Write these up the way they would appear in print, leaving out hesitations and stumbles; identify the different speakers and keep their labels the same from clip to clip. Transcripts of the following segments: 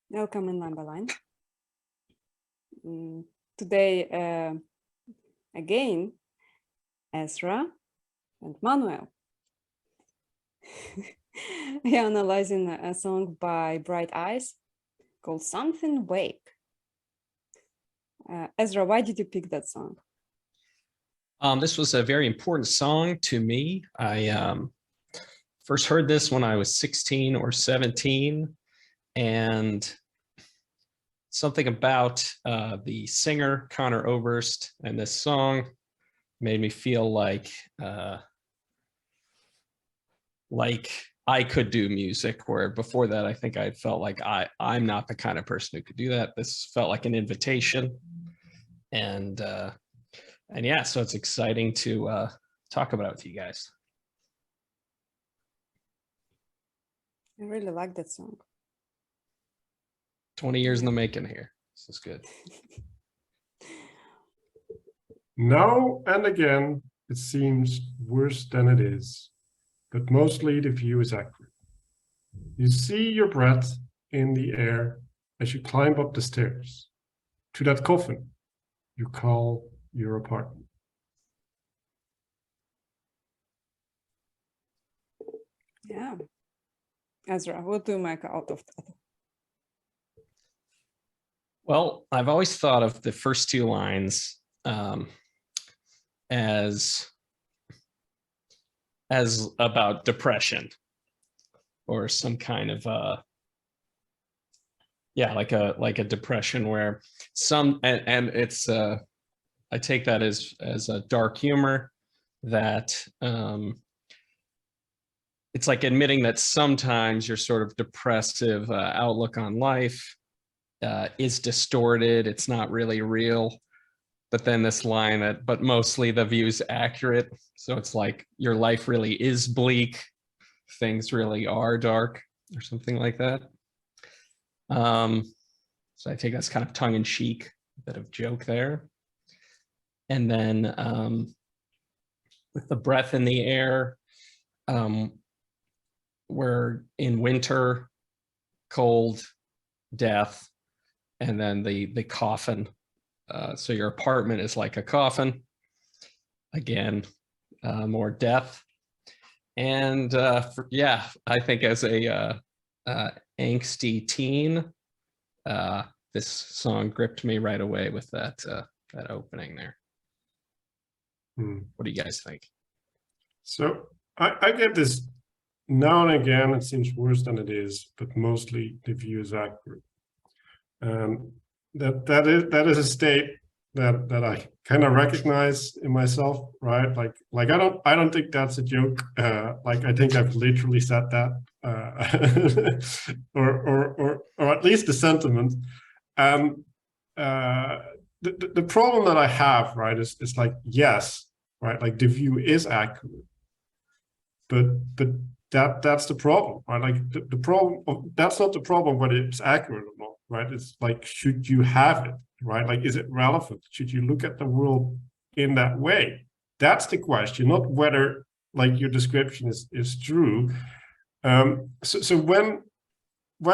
Speaker 1: Welcome in line by line. Today, again, Ezra and Manuel. We are analyzing a song by Bright Eyes called Something Wake. Ezra, why did you pick that song?
Speaker 2: This was a very important song to me. I first heard this when I was 16 or 17, and something about the singer, Connor Oberst, and this song made me feel like I could do music, where before that, I think I felt like I'm not the kind of person who could do that. This felt like an invitation. And yeah, so it's exciting to talk about it with you guys.
Speaker 1: I really like that song.
Speaker 2: 20 years in the making here. This is good.
Speaker 3: Now and again, it seems worse than it is, but mostly the view is accurate. You see your breath in the air as you climb up the stairs to that coffin you call your apartment.
Speaker 1: Yeah. Ezra, what do you make out of that?
Speaker 2: Well, I've always thought of the first two lines as about depression, or some kind of like a depression where some, and it's I take that as a dark humor, that it's like admitting that sometimes your sort of depressive outlook on life is distorted. It's not really real. But then this line that, but mostly the view's accurate. So it's like your life really is bleak. Things really are dark, or something like that. So I think that's kind of tongue in cheek, a bit of joke there. And then with the breath in the air, we're in winter, cold, death, and then the coffin. So your apartment is like a coffin. Again, more death. And I think as a angsty teen, this song gripped me right away with that opening there. What do you guys think?
Speaker 3: So I get this now and again. It seems worse than it is, but mostly the view is accurate. That is a state that I kind of recognize in myself, right? Like I don't think that's a joke. Like I think I've literally said that, or at least the sentiment. The problem that I have, right, is like, yes, right, like the view is accurate, but that's the problem, right? Like the problem that's not the problem whether it's accurate or not, right? It's like, should you have it, right? Like, is it relevant? Should you look at the world in that way? That's the question, not whether like your description is true. So when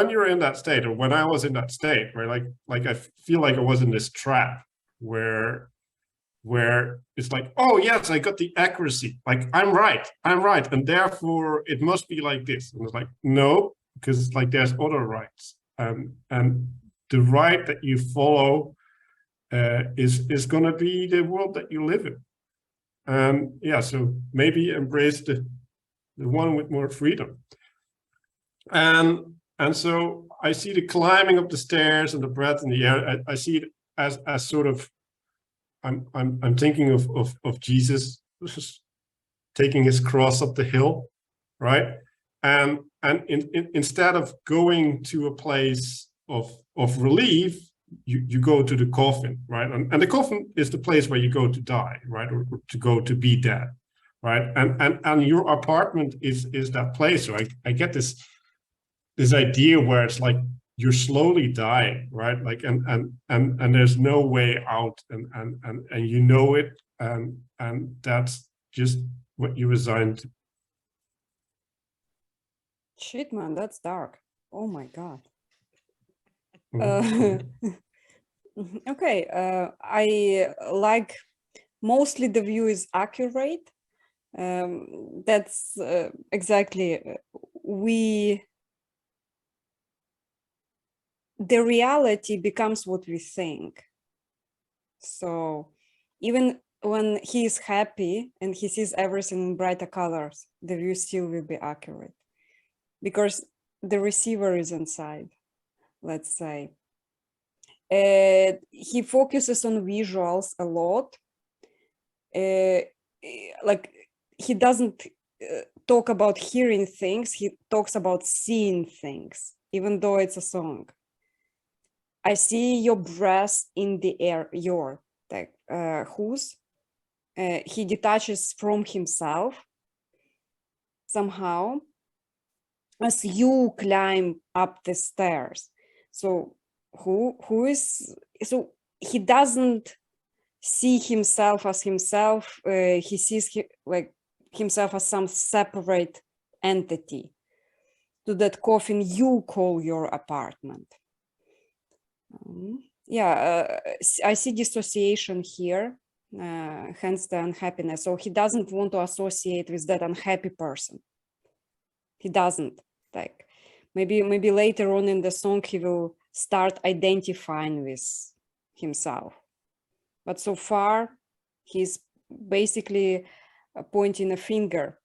Speaker 3: you're in that state, or when I was in that state, right, like I feel like I was in this trap where it's like, oh yes, I got the accuracy, like I'm right, and therefore it must be like this. And it's like, no, because it's like there's other rights, and the right that you follow is going to be the world that you live in. And yeah, so maybe embrace the one with more freedom. And so I see the climbing up the stairs and the breath in the air. I see it as sort of, I'm thinking of Jesus taking his cross up the hill, right? And instead of going to a place of relief, you go to the coffin, right? And the coffin is the place where you go to die, right? Or to go to be dead, right? And your apartment is that place. So I get this idea where it's like you're slowly dying, right? Like and there's no way out, and you know it, and that's just what you resigned to.
Speaker 1: Shit, man, that's dark. Oh my God. Okay, I like mostly the view is accurate. That's exactly the reality becomes what we think. So even when he is happy and he sees everything in brighter colors, the view still will be accurate because the receiver is inside, let's say. He focuses on visuals a lot. Like he doesn't talk about hearing things, he talks about seeing things, even though it's a song. I see your breath in the air, your, like, whose. He detaches from himself somehow as you climb up the stairs. So who is, so he doesn't see himself as himself, he sees like himself as some separate entity to that coffin you call your apartment. I see dissociation here, hence the unhappiness. So he doesn't want to associate with that unhappy person. He doesn't, like, maybe later on in the song he will start identifying with himself. But so far, he's basically pointing a finger,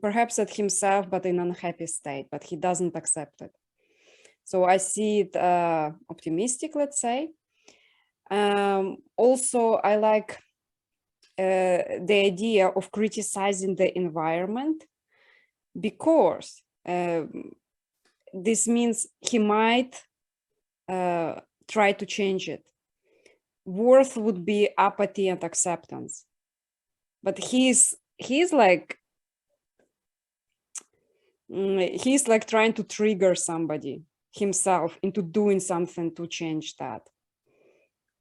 Speaker 1: perhaps at himself, but in an unhappy state, but he doesn't accept it. So I see it optimistic, let's say. Also, I like the idea of criticizing the environment, because this means he might try to change it. Worth would be apathy and acceptance, but he's like trying to trigger somebody himself into doing something to change that,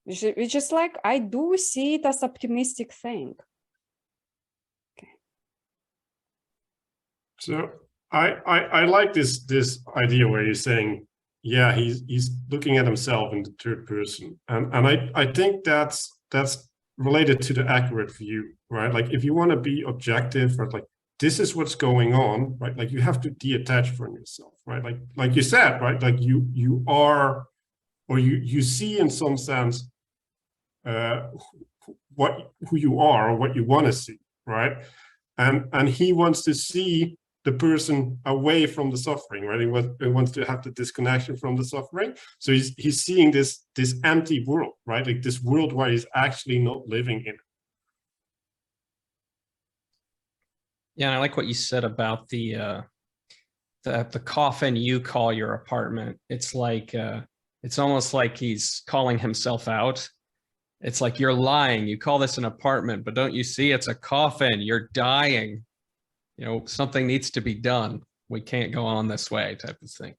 Speaker 1: which is like, I do see it as optimistic thing. Okay.
Speaker 3: So I like this idea where you're saying, yeah, he's looking at himself in the third person, and I think that's related to the accurate view, right? Like if you want to be objective, or like this is what's going on, right? Like you have to detach from yourself, right? Like you said, right? Like you are, or you see in some sense who you are or what you want to see, right? And he wants to see the person away from the suffering, right? He wants to have the disconnection from the suffering. So he's seeing this empty world, right? Like this world where he's actually not living in it.
Speaker 2: Yeah, and I like what you said about the coffin you call your apartment. It's like it's almost like he's calling himself out. It's like, you're lying. You call this an apartment, but don't you see it's a coffin? You're dying. You know, something needs to be done. We can't go on this way, type of thing.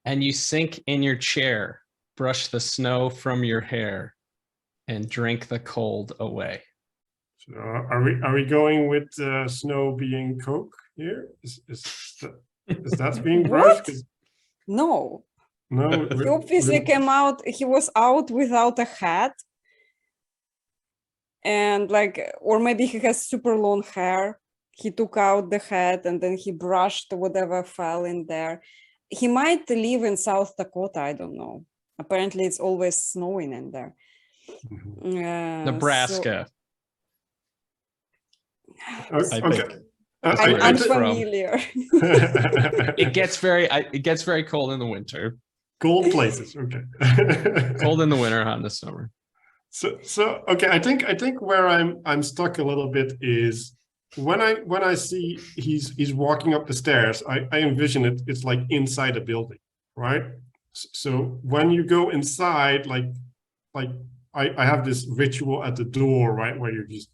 Speaker 2: And you sink in your chair, brush the snow from your hair, and drink the cold away.
Speaker 3: So are we going with snow being Coke here? Is that being brushed?
Speaker 1: No.
Speaker 3: No.
Speaker 1: He obviously came out, he was out without a hat. And like, or maybe he has super long hair. He took out the hat and then he brushed whatever fell in there. He might live in South Dakota, I don't know. Apparently it's always snowing in there.
Speaker 2: Nebraska.
Speaker 3: Okay.
Speaker 1: I'm unfamiliar.
Speaker 2: It gets very cold in the winter.
Speaker 3: Cold places, okay.
Speaker 2: Cold in the winter, hot in the summer.
Speaker 3: So okay, I think where I'm stuck a little bit is when I see he's walking up the stairs, I envision it's like inside a building, right? So when you go inside, like I have this ritual at the door, right, where you just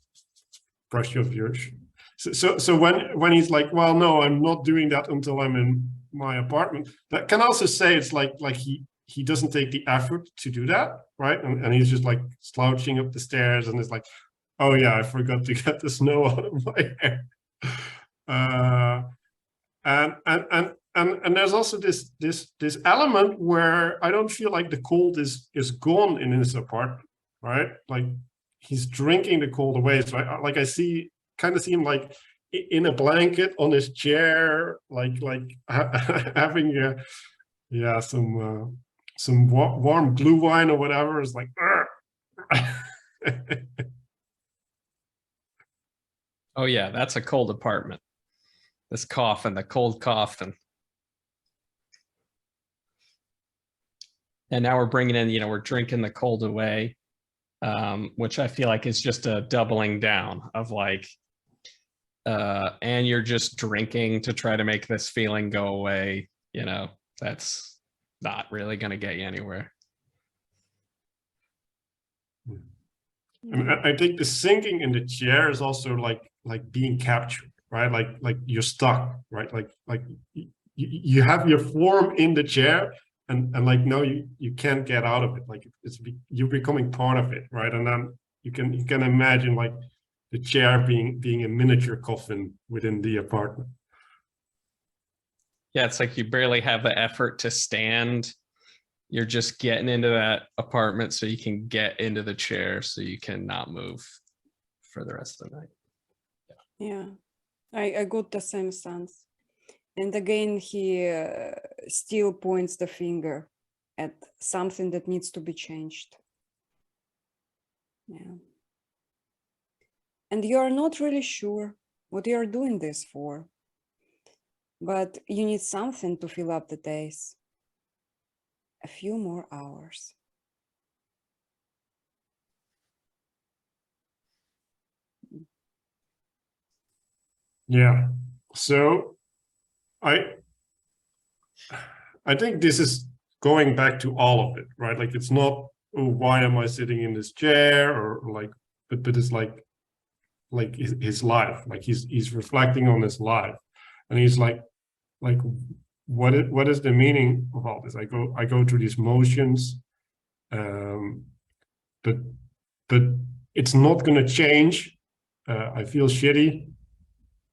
Speaker 3: brush off your. So when he's like, well, no, I'm not doing that until I'm in my apartment. That can also say it's like he doesn't take the effort to do that, right? And he's just like slouching up the stairs, and it's like, oh yeah, I forgot to get the snow out of my hair. and there's also this element where I don't feel like the cold is gone in his apartment, right? Like he's drinking the cold away. So I kind of see him like in a blanket on his chair, like having some warm blue wine or whatever. Is like.
Speaker 2: Oh yeah, that's a cold apartment. This coffin, the cold coffin. And now we're bringing in, we're drinking the cold away, which I feel like is just a doubling down of like, and you're just drinking to try to make this feeling go away. That's not really going to get you anywhere.
Speaker 3: And I think the sinking in the chair is also like being captured, right? Like you're stuck, right? Like you have your form in the chair, and like no, you can't get out of it. Like you're becoming part of it, right? And then you can imagine like the chair being a miniature coffin within the apartment.
Speaker 2: Yeah, it's like you barely have the effort to stand. You're just getting into that apartment so you can get into the chair so you can not move for the rest of the night.
Speaker 1: Yeah, I got the same sense. And again, he still points the finger at something that needs to be changed. Yeah. And you're not really sure what you're doing this for, but you need something to fill up the days. A few more hours.
Speaker 3: Yeah. So I think this is going back to all of it, right? Like it's not, oh, why am I sitting in this chair, or like, but it's like his life. Like he's reflecting on his life, and he's like what is the meaning of all this? I go through these motions, but it's not going to change. I feel shitty,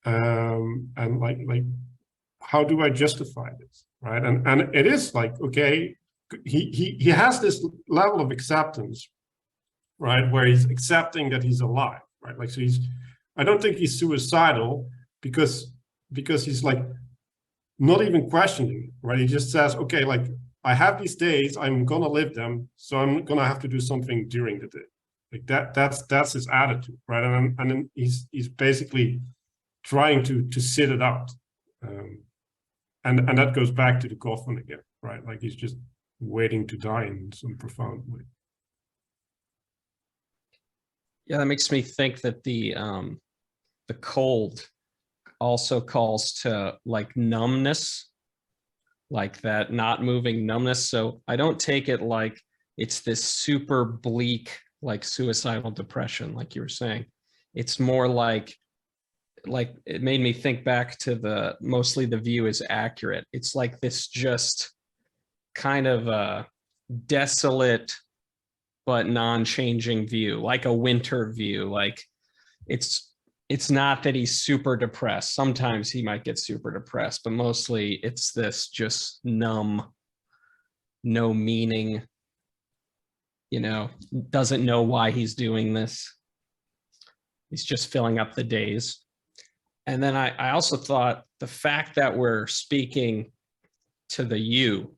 Speaker 3: and like how do I justify this, right? And it is like, okay, he has this level of acceptance, right, where he's accepting that he's alive, right? Like, so I don't think he's suicidal because he's like not even questioning, right? He just says, okay, like I have these days, I'm gonna live them, so I'm gonna have to do something during the day. Like that's his attitude, right? And then he's basically trying to sit it out, and that goes back to the coffin again, right? Like he's just waiting to die in some profound way.
Speaker 2: Yeah, that makes me think that the cold also calls to like numbness, like that not moving numbness. So I don't take it like it's this super bleak, like suicidal depression, like you were saying. It's more like it made me think back to mostly the view is accurate. It's like this just kind of a desolate but non-changing view, like a winter view. Like it's not that he's super depressed. Sometimes he might get super depressed, but mostly it's this just numb, no meaning, doesn't know why he's doing this. He's just filling up the days. And then I also thought the fact that we're speaking to the you,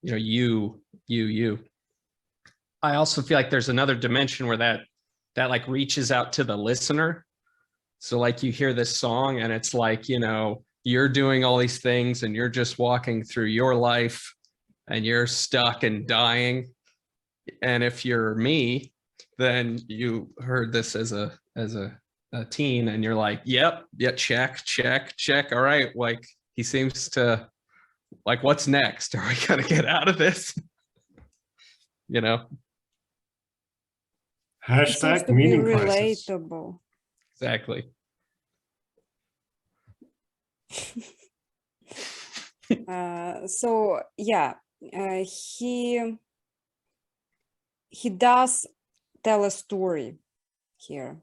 Speaker 2: you, I also feel like there's another dimension where that like reaches out to the listener. So like you hear this song and it's like, you're doing all these things and you're just walking through your life and you're stuck and dying. And if you're me, then you heard this as a teen and you're like, yep, yeah, check. All right. Like he seems to like, what's next? Are we going to get out of this?
Speaker 3: Hashtag meaning crisis.
Speaker 1: Relatable.
Speaker 2: Exactly.
Speaker 1: So yeah, he does tell a story here.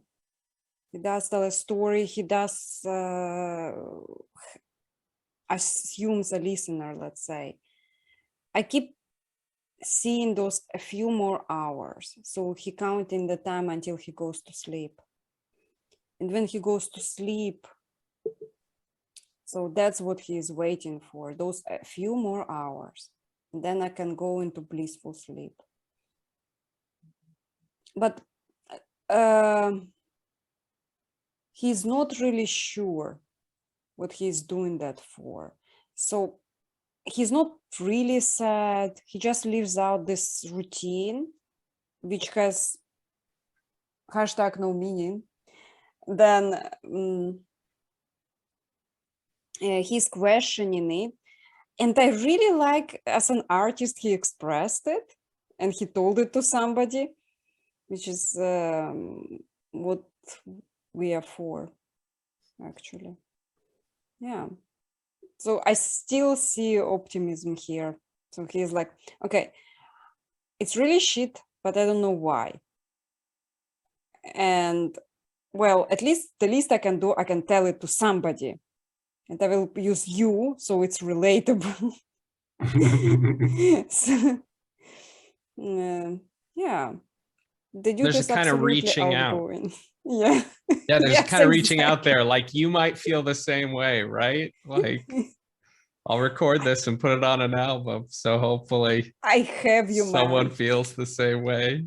Speaker 1: He does tell a story. He does assumes a listener, let's say, I keep seeing those a few more hours. So he counting the time until he goes to sleep. And when he goes to sleep, so that's what he is waiting for, those a few more hours. And then I can go into blissful sleep. But he's not really sure what he's doing that for. So he's not really sad. He just lives out this routine, which has #no meaning. Then he's questioning it. And I really like, as an artist, he expressed it and he told it to somebody, which is what we are for, actually. Yeah. So I still see optimism here. So he's like, okay, it's really shit, but I don't know why. And well, at least the least I can do, I can tell it to somebody. And I will use you, so it's relatable. So, yeah. The dude
Speaker 2: There's a
Speaker 1: is
Speaker 2: kind of
Speaker 1: absolutely
Speaker 2: reaching out.
Speaker 1: outgoing. Yeah.
Speaker 2: Yeah, there's
Speaker 1: Yes,
Speaker 2: kind of reaching out
Speaker 1: exactly.
Speaker 2: there. Like you might feel the same way, right? Like I'll record this and put it on an album. So hopefully
Speaker 1: I have you,
Speaker 2: someone
Speaker 1: man.
Speaker 2: feels the same way.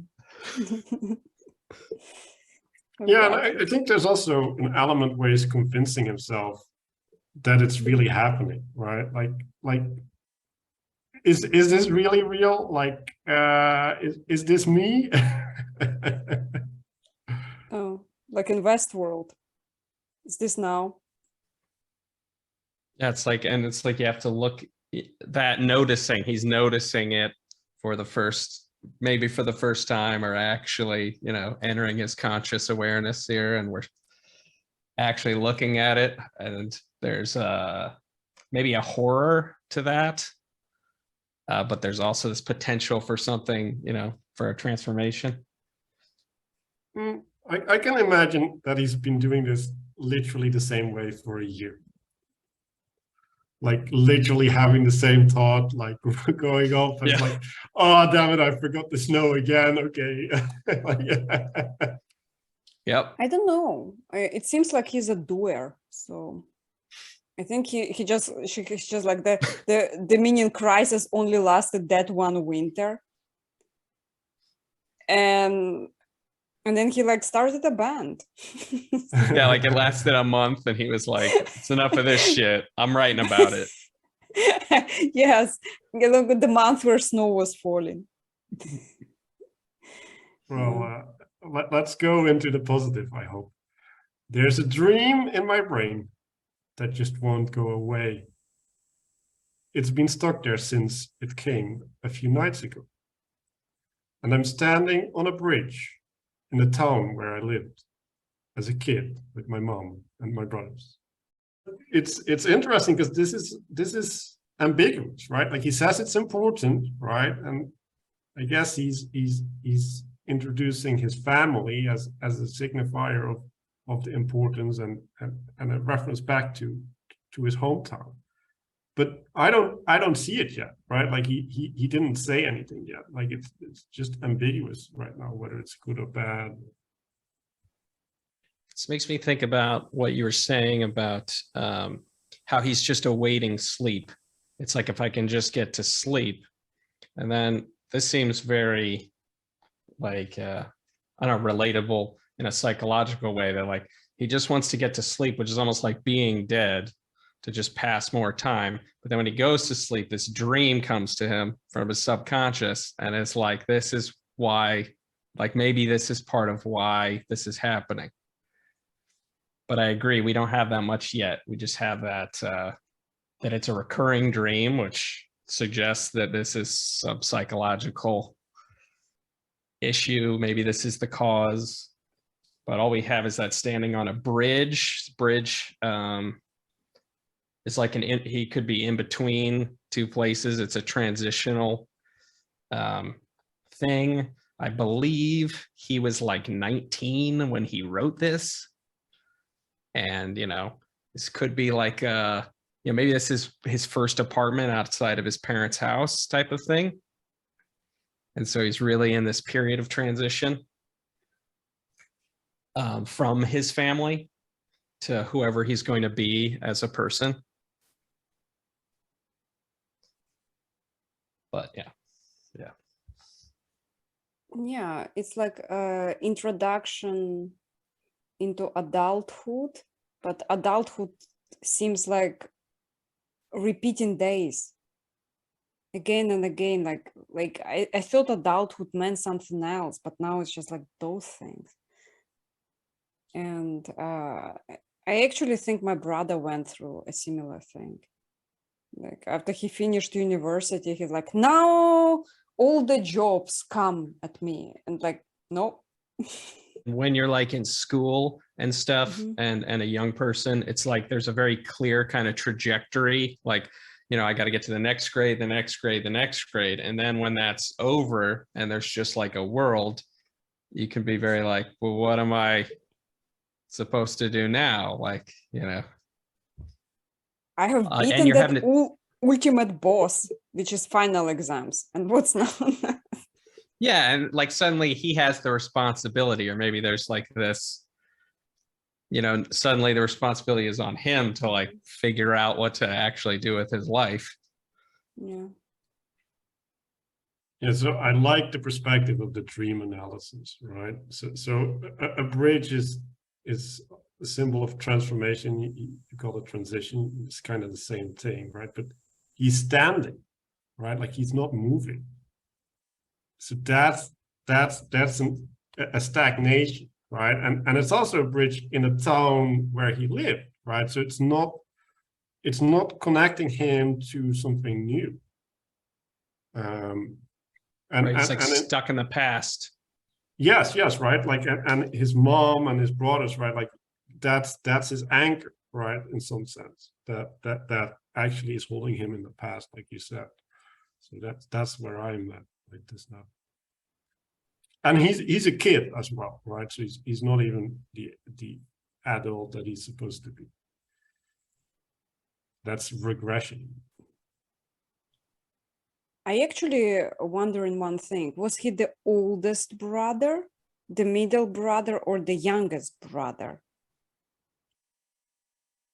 Speaker 3: Yeah, and I think there's also an element where he's convincing himself that it's really happening, right? Like, is this really real? Like, is this me?
Speaker 1: Oh, like in Westworld. Is this now?
Speaker 2: Yeah, it's like, and it's like you have to look that noticing, he's noticing it for the first, maybe for the first time, or actually, you know, entering his conscious awareness here, and we're actually looking at it, and there's maybe a horror to that, but there's also this potential for something, you know, for a transformation.
Speaker 3: I can imagine that he's been doing this literally the same way for a year. Like literally having the same thought, like going off and
Speaker 2: Yeah.
Speaker 3: like, oh, damn it, I forgot the snow again. Okay. Like,
Speaker 2: Yep.
Speaker 1: I don't know. It seems like he's a doer. So I think he's just like the minion crisis only lasted that one winter. And then he like started a band.
Speaker 2: Yeah, like it lasted a month and he was like, it's enough of this shit. I'm writing about it.
Speaker 1: Yes, look at the month where snow was falling.
Speaker 3: well, let's go into the positive, I hope. There's a dream in my brain that just won't go away. It's been stuck there since it came a few nights ago. And I'm standing on a bridge in the town where I lived as a kid with my mom and my brothers. It's interesting because this is ambiguous, right? Like he says it's important, right? And I guess he's introducing his family as a signifier of the importance and a reference back to his hometown. But I don't see it yet, right? Like he didn't say anything yet. Like it's just ambiguous right now, whether it's good or bad.
Speaker 2: This makes me think about what you were saying about how he's just awaiting sleep. It's like, if I can just get to sleep. And then this seems very like, I don't know, relatable in a psychological way, that like, he just wants to get to sleep, which is almost like being dead, to just pass more time. But then when he goes to sleep, this dream comes to him from his subconscious. And it's like, this is why, like, maybe this is part of why this is happening. But I agree, we don't have that much yet. We just have that, that it's a recurring dream, which suggests that this is some psychological issue. Maybe this is the cause. But all we have is that standing on a bridge. Bridge is like he could be in between two places. It's a transitional thing. I believe he was like 19 when he wrote this. And, you know, this could be like a you know, maybe this is his first apartment outside of his parents' house type of thing. And so he's really in this period of transition from his family to whoever he's going to be as a person. But yeah.
Speaker 1: Yeah, it's like introduction into adulthood, but adulthood seems like repeating days again and again. Like I thought adulthood meant something else, but now it's just like those things. And I actually think my brother went through a similar thing. Like after he finished university, he's like, now all the jobs come at me, and like, no.
Speaker 2: When you're like in school and stuff,
Speaker 1: Mhm.
Speaker 2: and a young person, it's like there's a very clear kind of trajectory. Like, you know, I got to get to the next grade, the next grade, the next grade. And then when that's over and there's just like a world, you can be very like, well, what am I supposed to do now? Like, you know,
Speaker 1: I have
Speaker 2: and
Speaker 1: beaten
Speaker 2: you're
Speaker 1: that
Speaker 2: having to,
Speaker 1: ultimate boss, which is final exams. And what's now?
Speaker 2: yeah. And like suddenly he has the responsibility, or maybe there's like this, you know, suddenly the responsibility is on him to like figure out what to actually do with his life.
Speaker 1: Yeah.
Speaker 3: Yeah, so I like the perspective of the dream analysis, right? So a bridge is a symbol of transformation. You call it transition. It's kind of the same thing, right? But he's standing, right? Like he's not moving. So that's a stagnation, right? And it's also a bridge in a town where he lived, right? So it's not connecting him to something new. And
Speaker 2: Right? He's like
Speaker 3: and
Speaker 2: stuck in the past.
Speaker 3: yes, right. Like and his mom and his brothers, right? Like that's his anchor, right? In some sense, that actually is holding him in the past, like you said. So that's where I'm at like this now. And he's a kid as well, right? So he's not even the adult that he's supposed to be. That's regression.
Speaker 1: I actually wondering one thing. Was he the oldest brother, the middle brother, or the youngest brother?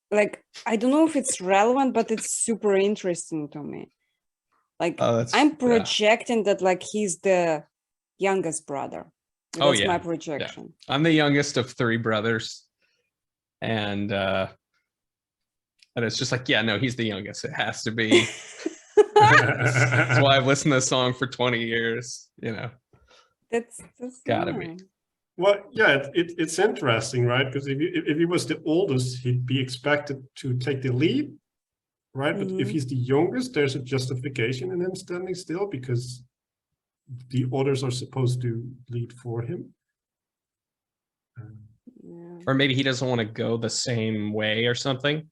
Speaker 1: Like, I don't know if it's relevant, but it's super interesting to me. Like, I'm projecting that like he's the youngest brother. That's my projection.
Speaker 2: Yeah. I'm the youngest of 3 brothers. And it's just like, yeah, no, he's the youngest. It has to be. That's why I've listened to the song for 20 years, you know.
Speaker 1: That's
Speaker 2: gotta be.
Speaker 3: Well, yeah, it's interesting, right? Because if he was the oldest, he'd be expected to take the lead, right? But if he's the youngest, there's a justification in him standing still because the others are supposed to lead for him.
Speaker 2: Or maybe he doesn't want to go the same way or something.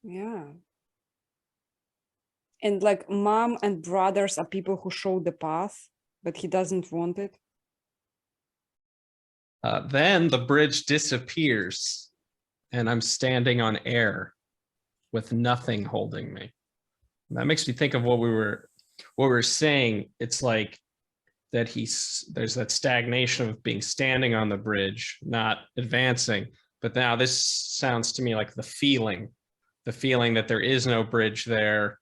Speaker 1: Yeah. And like mom and brothers are people who show the path, but he doesn't want it.
Speaker 2: Then the bridge disappears and I'm standing on air with nothing holding me. And that makes me think of what we were saying. It's like that there's that stagnation of being standing on the bridge, not advancing. But now this sounds to me like the feeling that there is no bridge there.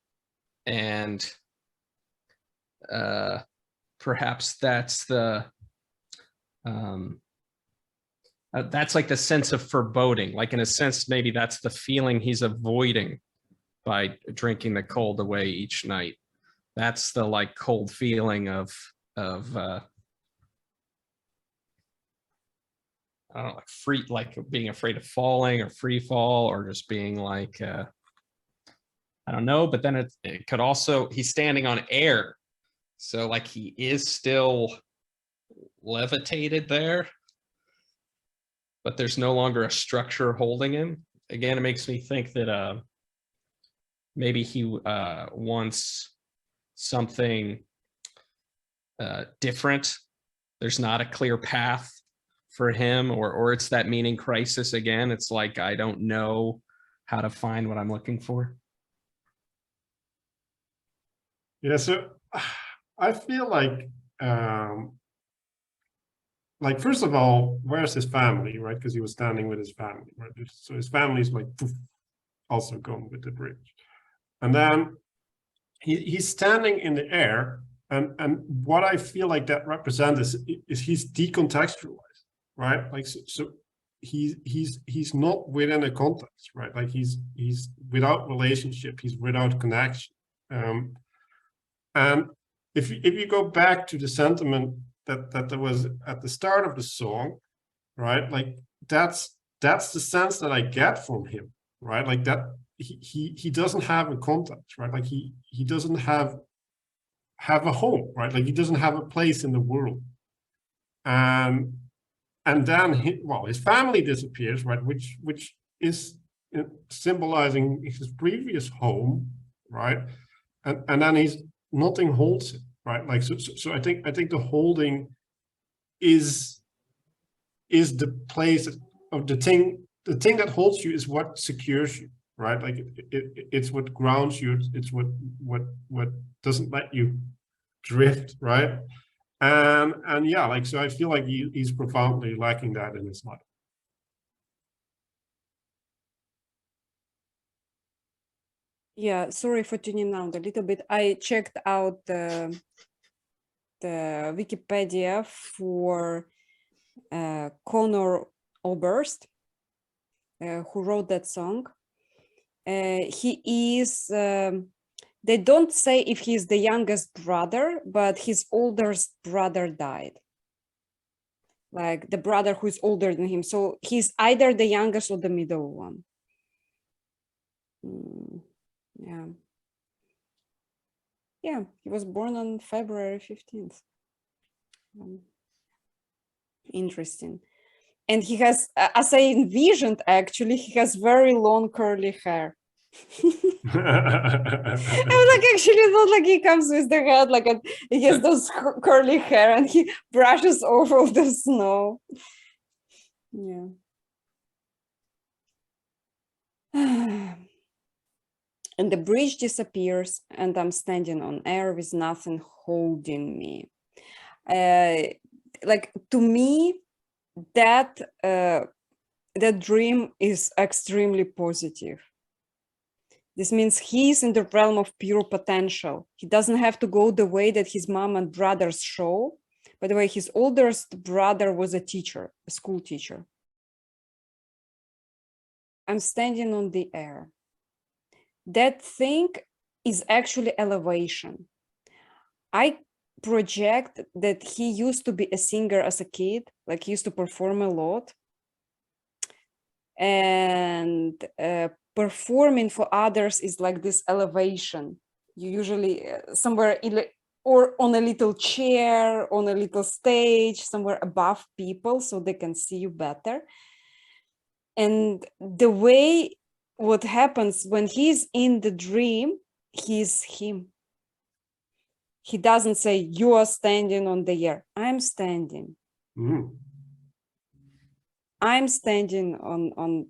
Speaker 2: And perhaps that's that's like the sense of foreboding. Like in a sense, maybe that's the feeling he's avoiding by drinking the cold away each night. That's the like cold feeling of I don't know, like being afraid of falling or free fall, or just being like I don't know. But then it could also, he's standing on air, so like he is still levitated there, but there's no longer a structure holding him. Again, it makes me think that maybe he wants something different. There's not a clear path for him, or it's that meaning crisis again. It's like, I don't know how to find what I'm looking for.
Speaker 3: Yeah, so I feel like first of all, where's his family, right? Because he was standing with his family, right? So his family's like poof, also gone with the bridge, and then he's standing in the air, and what I feel like that represents is he's decontextualized, right? Like so he's not within a context, right? Like he's without relationship, he's without connection, and if you go back to the sentiment that there was at the start of the song, right? Like that's the sense that I get from him, right? Like that he doesn't have a context, right? Like he doesn't have a home, right? Like he doesn't have a place in the world, and then his family disappears, right? Which is symbolizing his previous home, right? And then nothing holds it, right? Like so I think the holding is the place of the thing that holds you is what secures you, right? Like it's what grounds you, it's what doesn't let you drift, right? And yeah, like so I feel like he's profoundly lacking that in his life.
Speaker 1: Yeah, sorry for tuning out a little bit. I checked out the Wikipedia for Conor Oberst, who wrote that song. He is, they don't say if he's the youngest brother, but his oldest brother died. Like the brother who's older than him. So he's either the youngest or the middle one. Yeah. Yeah, he was born on February 15th. Interesting. And he has, as I envisioned, actually, he has very long curly hair. I'm like, actually, not like he comes with the head, like he has those curly hair and he brushes over the snow. Yeah. And the bridge disappears and I'm standing on air with nothing holding me. Like to me, that dream is extremely positive. This means he's in the realm of pure potential. He doesn't have to go the way that his mom and brothers show. By the way, his oldest brother was a teacher, a school teacher. I'm standing on the air. That thing is actually elevation. I project that he used to be a singer as a kid, like he used to perform a lot. And performing for others is like this elevation. You usually somewhere or on a little chair, on a little stage, somewhere above people so they can see you better. And the way what happens when he's in the dream, he's him. He doesn't say, you are standing on the air. I'm standing. I'm standing on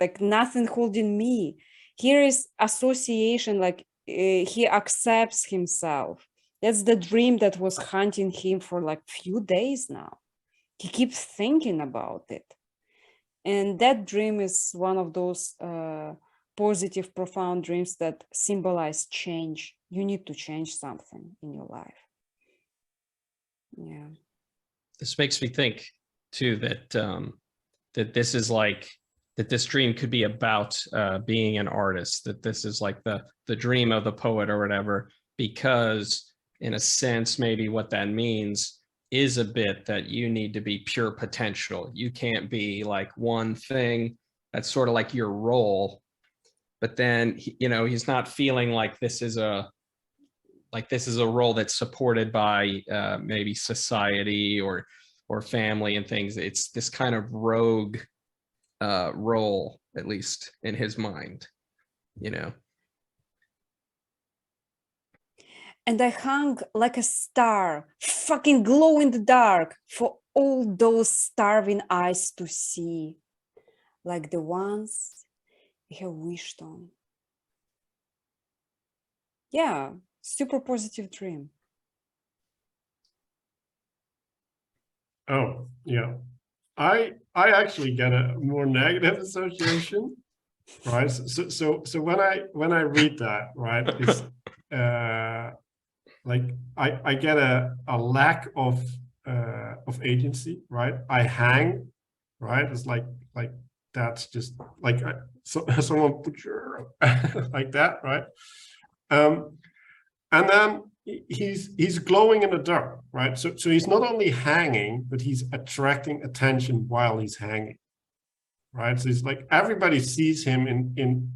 Speaker 1: like nothing holding me. Here is association, like he accepts himself. That's the dream that was haunting him for like few days now. He keeps thinking about it. And that dream is one of those positive, profound dreams that symbolize change. You need to change something in your life. Yeah.
Speaker 2: This makes me think too that that this is like that this dream could be about being an artist, that this is like the dream of the poet or whatever, because in a sense, maybe what that means is a bit that you need to be pure potential. You can't be like one thing that's sort of like your role, but then, you know, he's not feeling like this is a role that's supported by maybe society or family and things. It's this kind of rogue role, at least in his mind, you know.
Speaker 1: And I hung like a star, fucking glow in the dark for all those starving eyes to see, like the ones we have wished on. Yeah, super positive dream.
Speaker 3: Oh, yeah. I actually get a more negative association, right? So when I read that, right, it's like I get a lack of agency, right? I hang, right? It's like that's just like so someone put your like that, right? And then he's glowing in the dark, right? So he's not only hanging, but he's attracting attention while he's hanging, right? So it's like everybody sees him in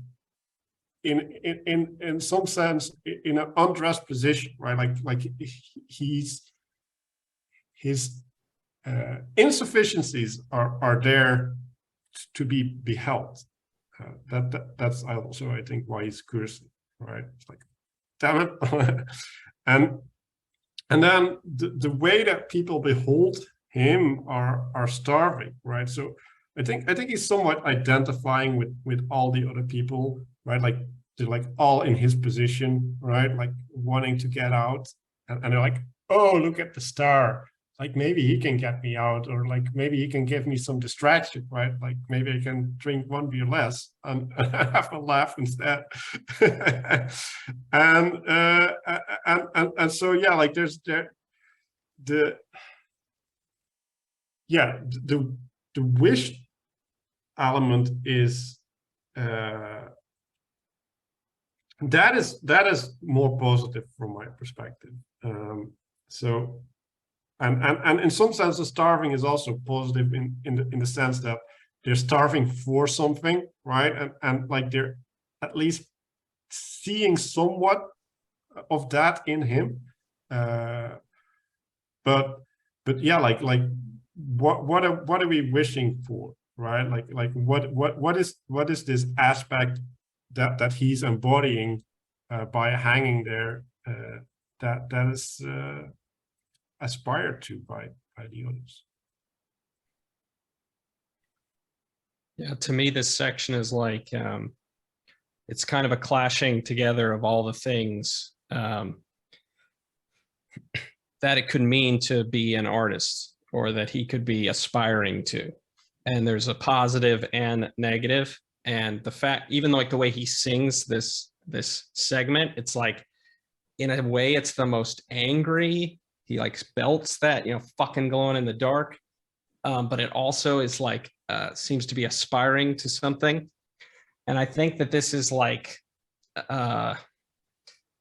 Speaker 3: some sense in an undressed position, right? Like his insufficiencies are there to be beheld. That's also, I think, why he's cursing, right? It's like, damn it. and then the way that people behold him are starving, right? So I think he's somewhat identifying with all the other people, right? Like they're like all in his position, right? Like wanting to get out, and they're like, oh, look at the star. Like maybe he can get me out, or like maybe he can give me some distraction, right? Like maybe I can drink one beer less and have a laugh instead. and so yeah, like there's the wish element is that is more positive from my perspective. So. And in some sense, the starving is also positive in the sense that they're starving for something, right? And like they're at least seeing somewhat of that in him. But yeah, like what are we wishing for, right? Like what is this aspect that he's embodying by hanging there that is aspired to by the others.
Speaker 2: Yeah, to me, this section is like it's kind of a clashing together of all the things that it could mean to be an artist, or that he could be aspiring to. And there's a positive and negative. And the fact, even like the way he sings this segment, it's like, in a way, it's the most angry. He like belts that, fucking glowing in the dark. But it also is like, seems to be aspiring to something. And I think that this is like the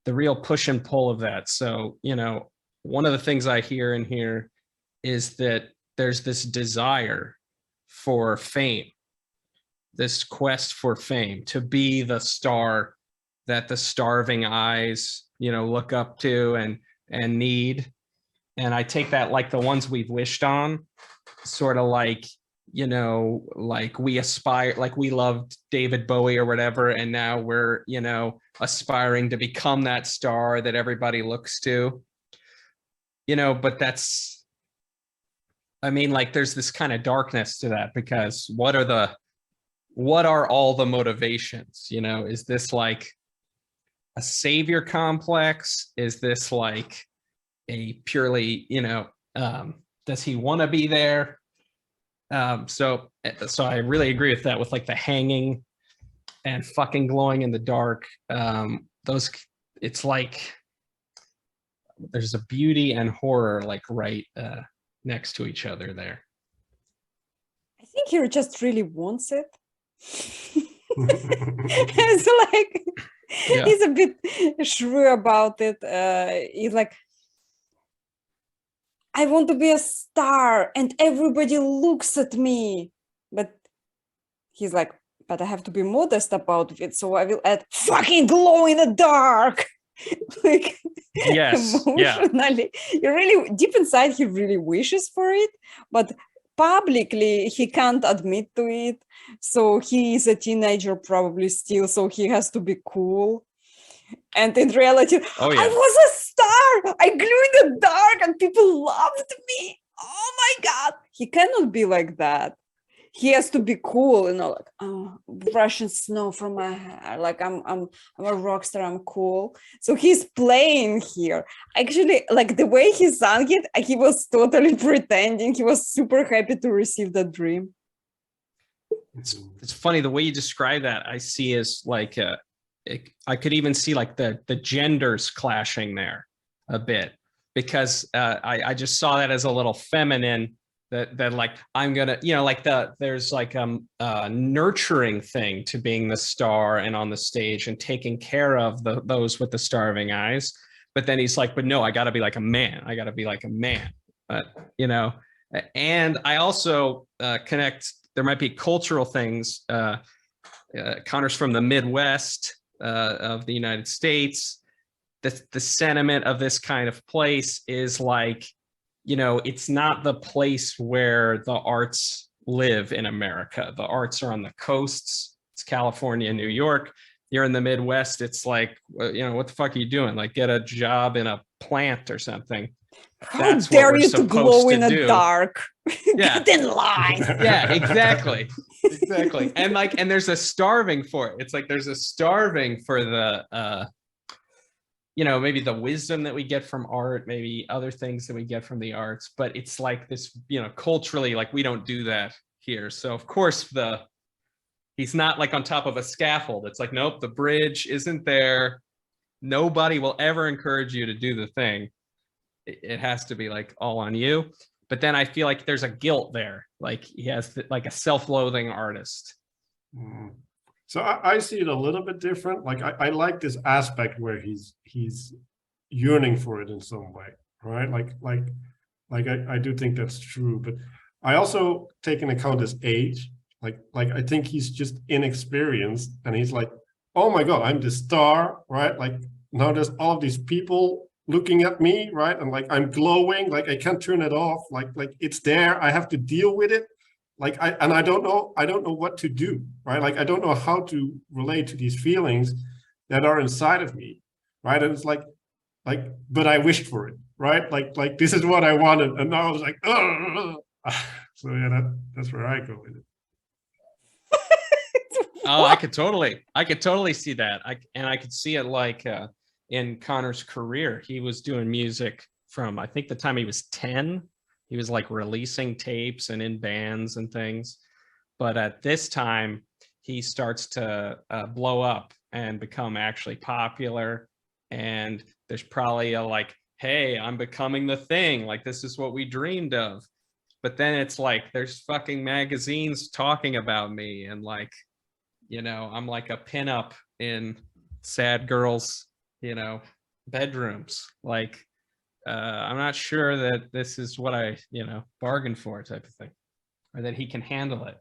Speaker 2: real push and pull of that. So, one of the things I hear in here is that there's this desire for fame, this quest for fame, to be the star that the starving eyes, look up to and need. And I take that like the ones we've wished on, sort of like, like we aspire, like we loved David Bowie or whatever, and now we're, aspiring to become that star that everybody looks to. But that's, I mean, like there's this kind of darkness to that, because what are all the motivations? Is this like a savior complex? Is this like a purely, does he want to be there? So I really agree with that, with like the hanging and fucking glowing in the dark. Those, it's like there's a beauty and horror like right next to each other there.
Speaker 1: I think he just really wants it. It's like, yeah. He's a bit shrew about it. He's like, I want to be a star and everybody looks at me. But he's like, but I have to be modest about it. So I will add fucking glow in the dark. Like,
Speaker 2: yes,
Speaker 1: emotionally, yeah. Really deep inside, he really wishes for it. But publicly, he can't admit to it. So he is a teenager probably still. So he has to be cool. And in reality, I was a star. I glowed in the dark and people loved me. oh my God, he cannot be like that. He has to be cool, like, oh, brushing snow from my hair. Like I'm a rock star, I'm cool. So he's playing here. Actually, like the way he sang it, he was totally pretending. He was super happy to receive that dream.
Speaker 2: It's funny the way you describe that. I see as like I could even see like the genders clashing there a bit, because I just saw that as a little feminine. That like I'm gonna, like there's like a nurturing thing to being the star and on the stage and taking care of those with the starving eyes. But then he's like, but no, I got to be like a man. I got to be like a man. And I also connect. There might be cultural things. Connor's from the Midwest of the United States. The sentiment of this kind of place is like, it's not the place where the arts live in America. The arts are on the coasts. It's California, New York. You're in the Midwest. It's like, what the fuck are you doing? Like, get a job in a plant or something.
Speaker 1: How dare you to glow in the dark?
Speaker 2: Yeah.
Speaker 1: Get in line.
Speaker 2: Yeah, exactly. Exactly. And there's a starving for it. It's like there's a starving for the maybe the wisdom that we get from art, maybe other things that we get from the arts, but it's like this, culturally, like we don't do that here. So of course he's not like on top of a scaffold. It's like, nope, the bridge isn't there. Nobody will ever encourage you to do the thing. It has to be like all on you. But then I feel like there's a guilt there. Like he has like a self-loathing artist.
Speaker 3: So I see it a little bit different. Like I like this aspect where he's yearning for it in some way, right? Like I do think that's true, but I also take into account his age. Like I think he's just inexperienced, and he's like, oh my God, I'm the star, right? Like now there's all of these people looking at me, right? And like I'm glowing, like I can't turn it off. Like it's there. I have to deal with it. Like I don't know what to do, right? Like I don't know how to relate to these feelings that are inside of me, right? And it's like, but I wished for it, right? Like this is what I wanted, and now I was like, oh. So yeah, that's where I go with it.
Speaker 2: Oh, I could totally see that. I could see it like in Connor's career. He was doing music from, I think, the time he was 10. He was like releasing tapes and in bands and things. But at this time, he starts to blow up and become actually popular. And there's probably a like, hey, I'm becoming the thing. Like, this is what we dreamed of. But then it's like, there's fucking magazines talking about me. And like, I'm like a pinup in sad girls, bedrooms. Like, I'm not sure that this is what I, bargained for, type of thing, or that he can handle it.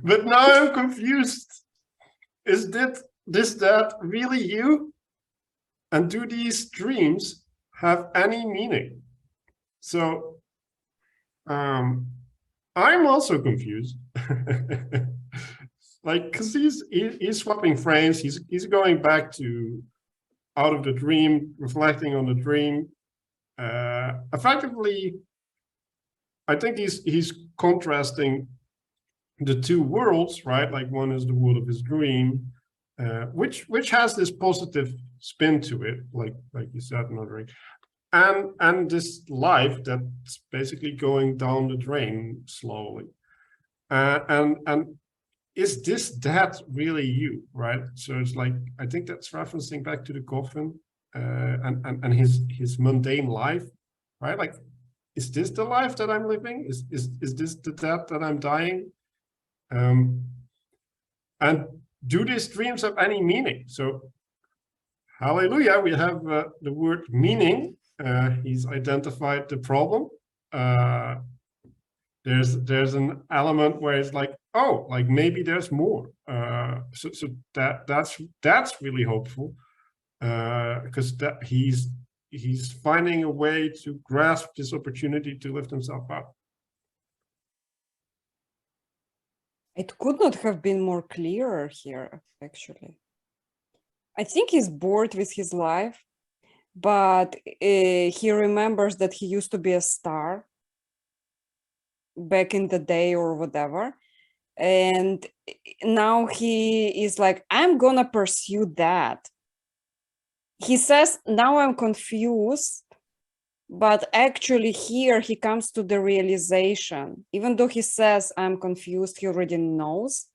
Speaker 3: But now I'm confused. Is that really you? And do these dreams have any meaning? So, I'm also confused. Like, because he's swapping frames. He's going back to out of the dream, reflecting on the dream. Effectively, I think he's contrasting the two worlds, right? Like one is the world of his dream, which has this positive spin to it, like you said, Nodrik, and this life that's basically going down the drain slowly. And is that really you, right? So it's like, I think that's referencing back to the coffin and his mundane life, right? Like, is this the life that I'm living? Is this the death that I'm dying? And do these dreams have any meaning? So, hallelujah, we have the word meaning. He's identified the problem. There's an element where it's like, oh, like maybe there's more. So that's really hopeful, because that he's finding a way to grasp this opportunity to lift himself up.
Speaker 1: It could not have been more clearer here, actually. I think he's bored with his life. but he remembers that he used to be a star back in the day or whatever. And now he is like, I'm gonna pursue that. He says, now I'm confused, but actually here he comes to the realization, even though he says, I'm confused, he already knows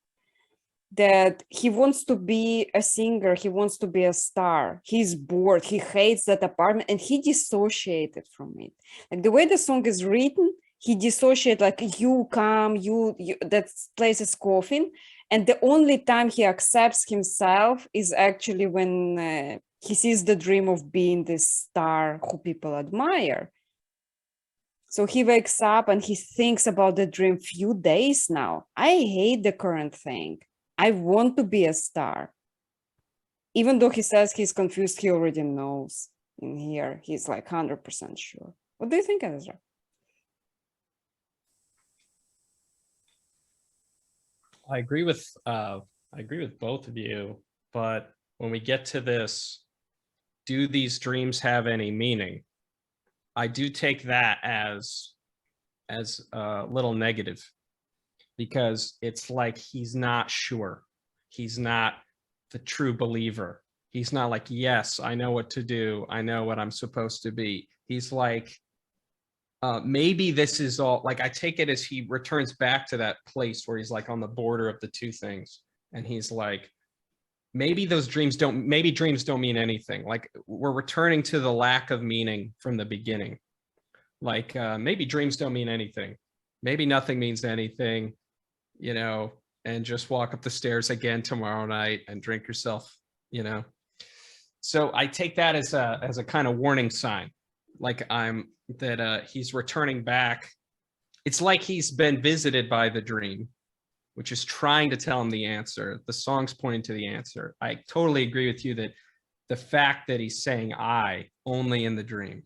Speaker 1: that he wants to be a singer, he wants to be a star. He's bored, he hates that apartment, and he dissociated from it. Like the way the song is written, he dissociated, like you come, you that place is coffin, and the only time he accepts himself is actually when he sees the dream of being this star who people admire. So he wakes up and he thinks about the dream few days now. I hate the current thing. I want to be a star. Even though he says he's confused, he already knows in here. He's like 100% sure. What do you think, Ezra?
Speaker 2: I agree with both of you, but when we get to this, do these dreams have any meaning? I do take that as a little negative, because it's like he's not sure. He's not the true believer. He's not like, yes, I know what to do. I know what I'm supposed to be. He's like, maybe this is all, like, I take it as he returns back to that place where he's like on the border of the two things. And he's like, maybe dreams don't mean anything. Like, we're returning to the lack of meaning from the beginning. Like, maybe dreams don't mean anything. Maybe nothing means anything, you know, and just walk up the stairs again tomorrow night and drink yourself, you know. So I take that as a kind of warning sign, like he's returning back. It's like he's been visited by the dream, which is trying to tell him the answer. The song's pointing to the answer. I totally agree with you that the fact that he's saying I only in the dream,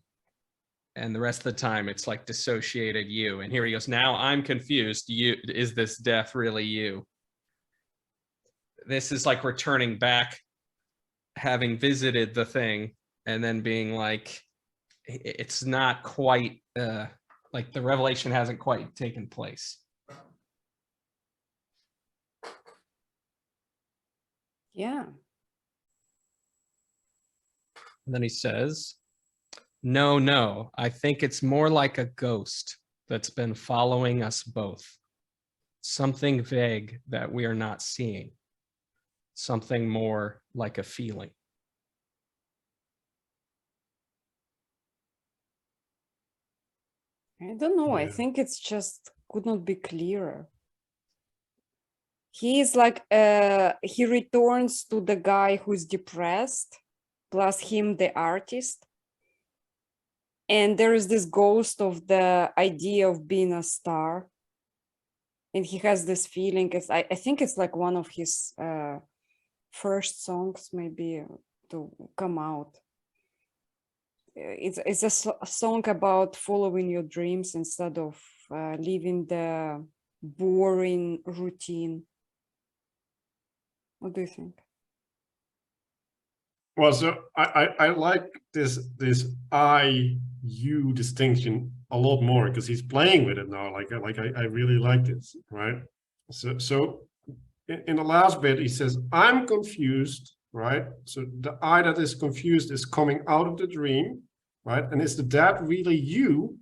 Speaker 2: and the rest of the time it's like dissociated you. And here he goes, now I'm confused. Is this death really you? This is like returning back, having visited the thing, and then being like, it's not quite, like the revelation hasn't quite taken place.
Speaker 1: Yeah.
Speaker 2: And then he says, no, I think it's more like a ghost that's been following us both. Something vague that we are not seeing. Something more like a feeling.
Speaker 1: I don't know. I
Speaker 3: Yeah.
Speaker 1: think it's just could not be clearer. He is like, he returns to the guy who's depressed, plus him, the artist. And there is this ghost of the idea of being a star. And he has this feeling, I think it's like one of his first songs maybe to come out. It's a song about following your dreams instead of living the boring routine. What do you think?
Speaker 3: Well, so I like this I-you distinction a lot more, because he's playing with it now. Like I really like this, right? So in the last bit he says, I'm confused, right? So the I that is confused is coming out of the dream, right? And is that really you,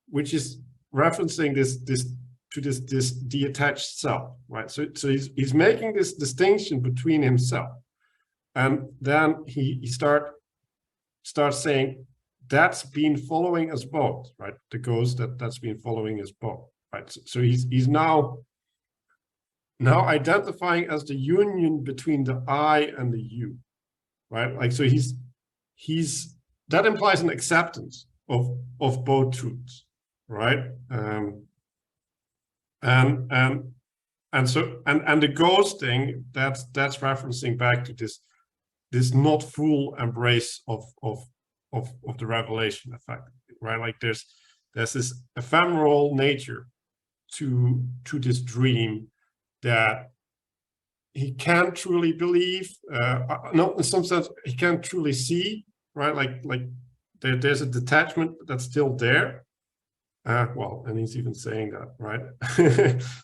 Speaker 3: which is referencing this detached self, right? So he's making this distinction between himself. And then he starts saying, that's been following us both, right? The ghost that's been following us both, right? So he's now identifying as the union between the I and the you, right? Like, so that implies an acceptance of both truths, right? And the ghost thing, that's referencing back to this not full embrace of the revelation effect, right? Like there's this ephemeral nature to this dream that he can't truly believe. No, in some sense he can't truly see, right? Like there's a detachment that's still there. Well, and he's even saying that, right?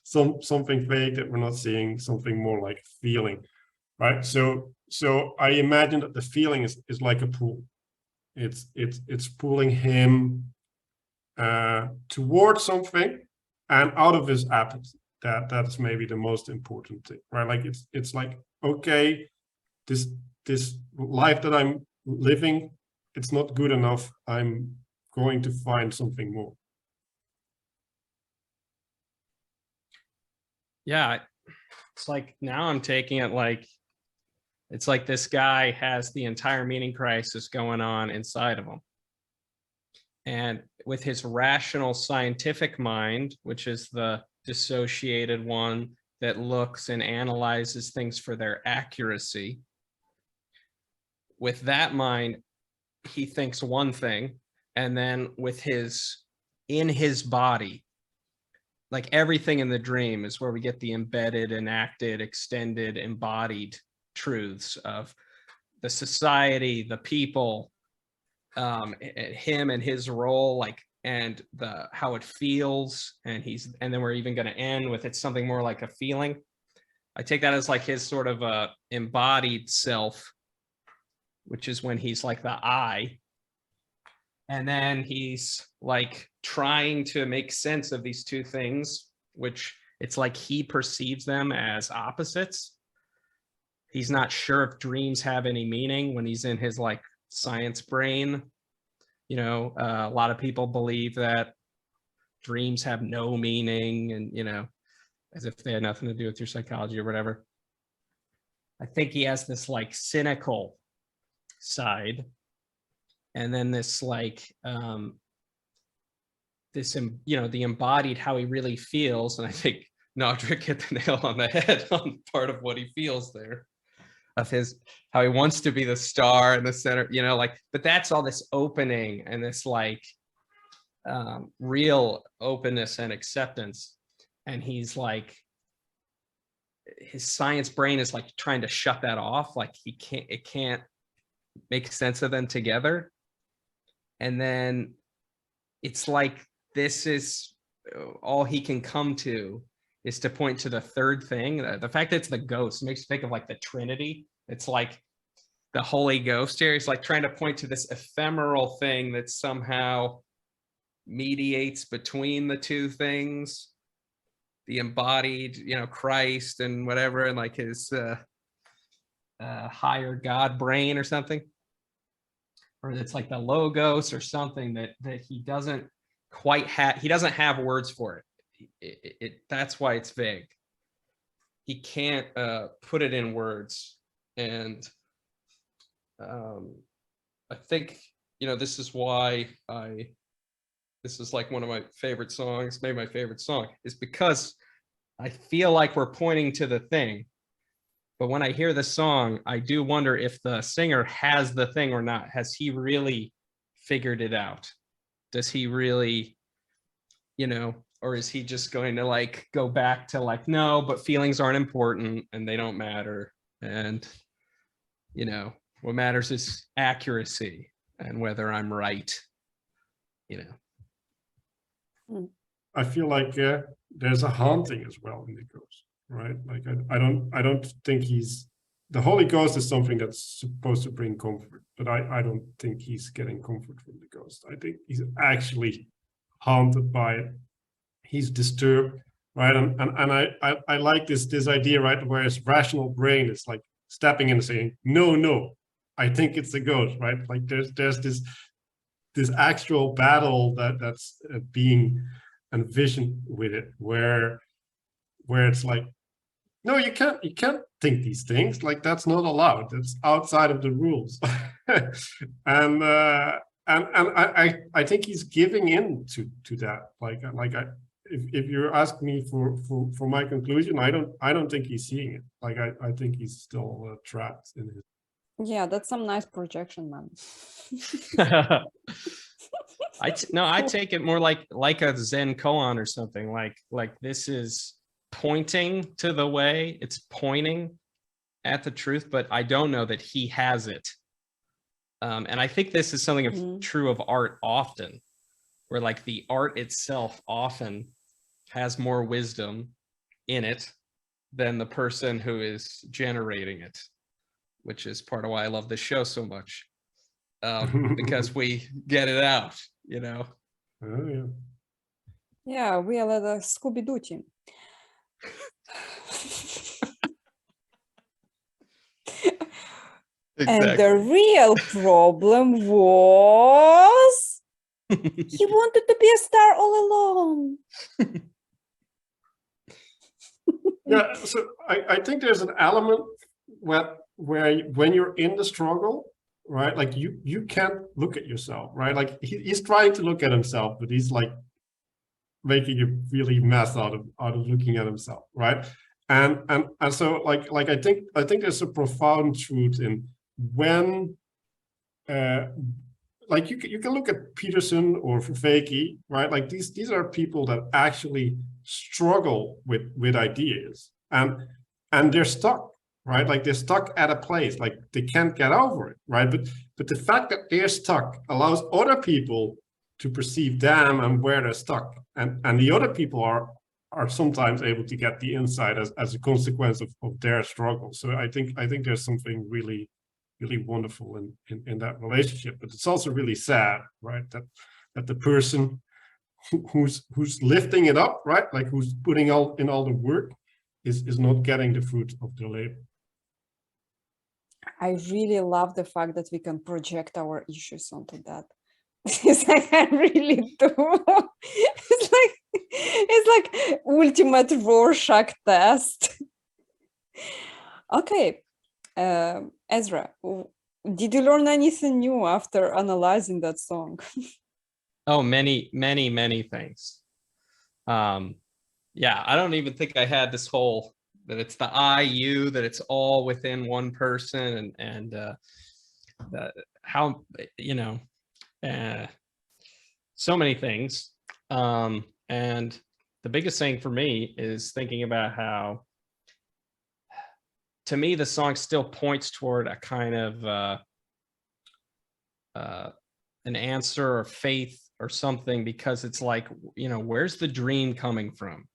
Speaker 3: Something fake that we're not seeing, something more like feeling, right? So I imagine that the feeling is like a pull. It's pulling him towards something and out of his apathy. That's maybe the most important thing, right? Like it's like, okay, this life that I'm living, it's not good enough. I'm going to find something more.
Speaker 2: Yeah, it's like now I'm taking it like it's like this guy has the entire meaning crisis going on inside of him. And with his rational scientific mind, which is the dissociated one that looks and analyzes things for their accuracy, with that mind, he thinks one thing, and then with in his body, like everything in the dream is where we get the embedded, enacted, extended, embodied truths of the society, the people, him and his role, like, and how it feels, and then we're even going to end with it's something more like a feeling. I take that as like his sort of embodied self, which is when he's like the I. And then he's like trying to make sense of these two things, which it's like he perceives them as opposites. He's not sure if dreams have any meaning when he's in his like science brain. You know, a lot of people believe that dreams have no meaning, and, you know, as if they had nothing to do with your psychology or whatever. I think he has this like cynical side. And then this like, you know, the embodied, how he really feels. And I think Nodrik hit the nail on the head on part of what he feels there, of how he wants to be the star in the center, you know, like, but that's all this opening and this like real openness and acceptance. And he's like, his science brain is like trying to shut that off. Like it can't make sense of them together. And then it's like, this is all he can come to is to point to the third thing. The fact that it's the ghost makes you think of like the Trinity. It's like the Holy Ghost here. He's like trying to point to this ephemeral thing that somehow mediates between the two things, the embodied, you know, Christ and whatever, and like his higher God brain or something. Or it's like the logos or something that he doesn't quite have. He doesn't have words for it. That's why it's vague. He can't put it in words. And I think, you know, this is why this is like one of my favorite songs, maybe my favorite song, is because I feel like we're pointing to the thing. But when I hear the song, I do wonder if the singer has the thing or not. Has he really figured it out? Does he really, you know, or is he just going to like go back to like, no, but feelings aren't important and they don't matter. And, you know, what matters is accuracy and whether I'm right, you know.
Speaker 3: I feel like there's a haunting as well in the ghost. Right, like I don't think the Holy Ghost is something that's supposed to bring comfort, but I don't think he's getting comfort from the ghost. I think he's actually haunted by it. He's disturbed, right? And I like this idea, right, where his rational brain is like stepping in and saying, no, I think it's the ghost, right? Like there's this actual battle that's being envisioned with it, where it's like, no, you can't think these things, like that's not allowed, that's outside of the rules. and I think he's giving in to that, if you ask me for my conclusion, I don't think he's seeing it. Like I think he's still trapped in it.
Speaker 1: Yeah, that's some nice projection, man.
Speaker 2: I take it more like a Zen koan or something, like this is pointing to the way, it's pointing at the truth, but I don't know that he has it. And I think this is something
Speaker 1: Mhm.
Speaker 2: true of art often, where like the art itself often has more wisdom in it than the person who is generating it, which is part of why I love this show so much. Because we get it out, you know.
Speaker 3: Oh, yeah.
Speaker 1: Yeah, we are the Scooby-Doo team. And the real problem was he wanted to be a star all along.
Speaker 3: Yeah, so I think there's an element where when you're in the struggle, right? Like you can't look at yourself, right? Like he's trying to look at himself, but he's like making a really mess out of looking at himself, right? And so like I think there's a profound truth in when like you can look at Peterson or Fufeki, right? Like these are people that actually struggle with ideas and they're stuck, right? Like they're stuck at a place, like they can't get over it, right? But the fact that they're stuck allows other people to perceive them and where they're stuck, and the other people are sometimes able to get the insight as a consequence of their struggle. So I think there's something really wonderful in that relationship, but it's also really sad, right? That the person who's lifting it up, right? Like who's putting all the work is not getting the fruit of their labor.
Speaker 1: I really love the fact that we can project our issues onto that. It's like I really do. It's like ultimate Rorschach test. Okay, Ezra, did you learn anything new after analyzing that song?
Speaker 2: Oh, many things. Yeah, I don't even think I had this whole that it's the I, you, that it's all within one person, and how, you know, so many things. And the biggest thing for me is thinking about how, to me, the song still points toward a kind of an answer or faith or something, because it's like, you know, where's the dream coming from?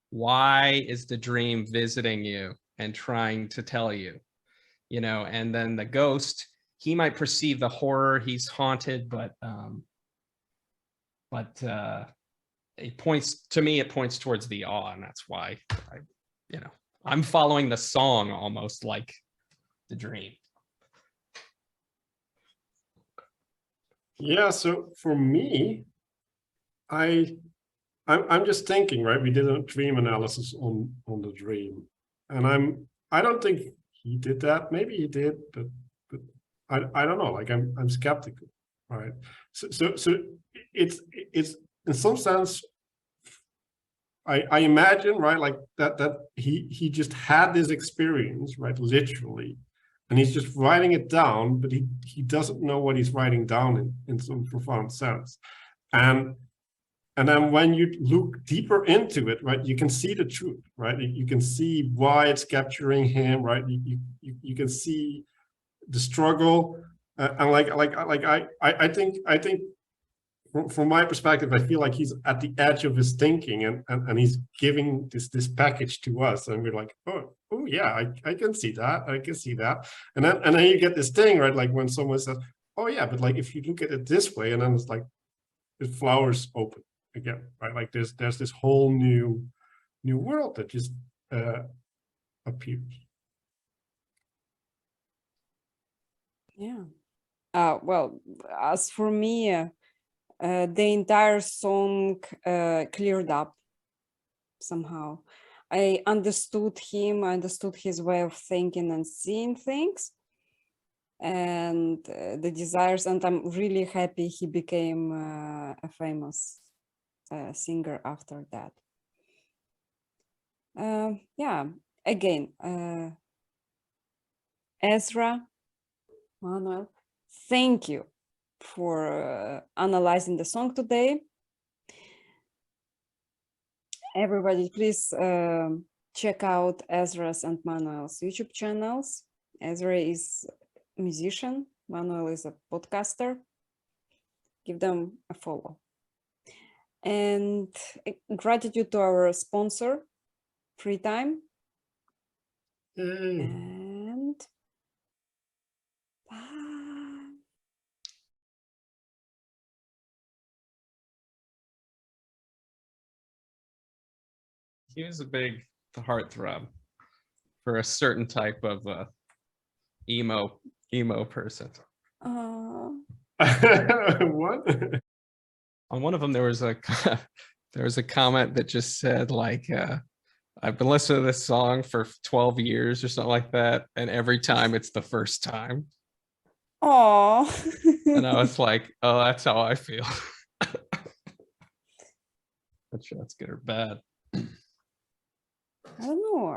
Speaker 2: Why is the dream visiting you and trying to tell you, you know? And then the ghost, he might perceive the horror, he's haunted, but it points to me, it points towards the awe, and that's why I'm following the song almost like the dream.
Speaker 3: Yeah, so for me, I'm just thinking, right? We did a dream analysis on the dream, and I don't think he did that. Maybe he did, but I don't know. Like I'm skeptical, right? So it's in some sense, I imagine, right, like that he just had this experience, right, literally, and he's just writing it down, but he doesn't know what he's writing down in some profound sense, and then when you look deeper into it, right, you can see the truth, right? You can see why it's capturing him, right? You can see the struggle, and I think from my perspective, I feel like he's at the edge of his thinking, and he's giving this package to us, and we're like, oh yeah, I can see that, and then you get this thing, right? Like when someone says, oh yeah, but like if you look at it this way, and then it's like the flowers open again, right? Like there's this whole new world that just appears.
Speaker 1: Yeah. Well, as for me, the entire song cleared up somehow. I understood him, I understood his way of thinking and seeing things, and the desires, and I'm really happy he became a famous singer after that. Yeah, again, Ezra Manuel, thank you for analyzing the song today. Everybody, please check out Ezra's and Manuel's YouTube channels. Ezra is a musician, Manuel is a podcaster. Give them a follow. And gratitude to our sponsor, Free Time.
Speaker 3: Yay.
Speaker 1: And bye.
Speaker 2: He was a big heartthrob for a certain type of emo person.
Speaker 3: What?
Speaker 2: On one of them, there was a comment that just said like, I've been listening to this song for 12 years or something like that, and every time it's the first time.
Speaker 1: Oh.
Speaker 2: And I was like, oh, that's how I feel. Not sure that's good or bad.
Speaker 1: I don't know.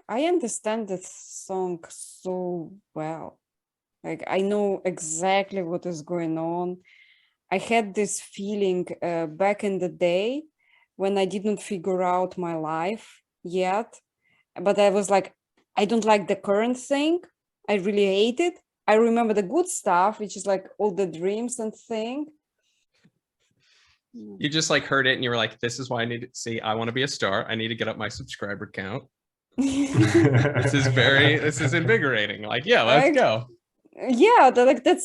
Speaker 1: I understand this song so well. Like I know exactly what is going on. I had this feeling back in the day when I didn't figure out my life yet, but I was like, I don't like the current thing. I really hate it. I remember the good stuff, which is like all the dreams and thing.
Speaker 2: You just like heard it and you were like, this is why I need to see, I want to be a star. I need to get up my subscriber count. This is invigorating. Like, yeah, let's go.
Speaker 1: Yeah, that's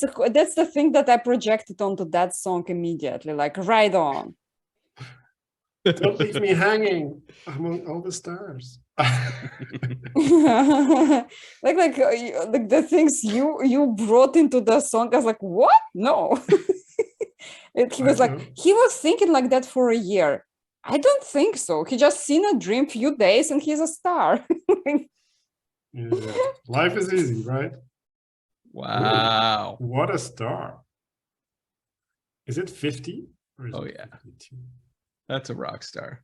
Speaker 1: the thing that I projected onto that song immediately, like right on.
Speaker 3: Don't leave me hanging among all the stars.
Speaker 1: like the things you brought into the song, I was like, what? No. He was thinking like that for a year. I don't think so. He just seen a dream few days and he's a star.
Speaker 3: Yeah. Life is easy, right?
Speaker 2: Wow.
Speaker 3: Ooh, what a star. Is it 50? Or is
Speaker 2: Oh
Speaker 3: it
Speaker 2: yeah.
Speaker 3: 52?
Speaker 2: That's a rock star.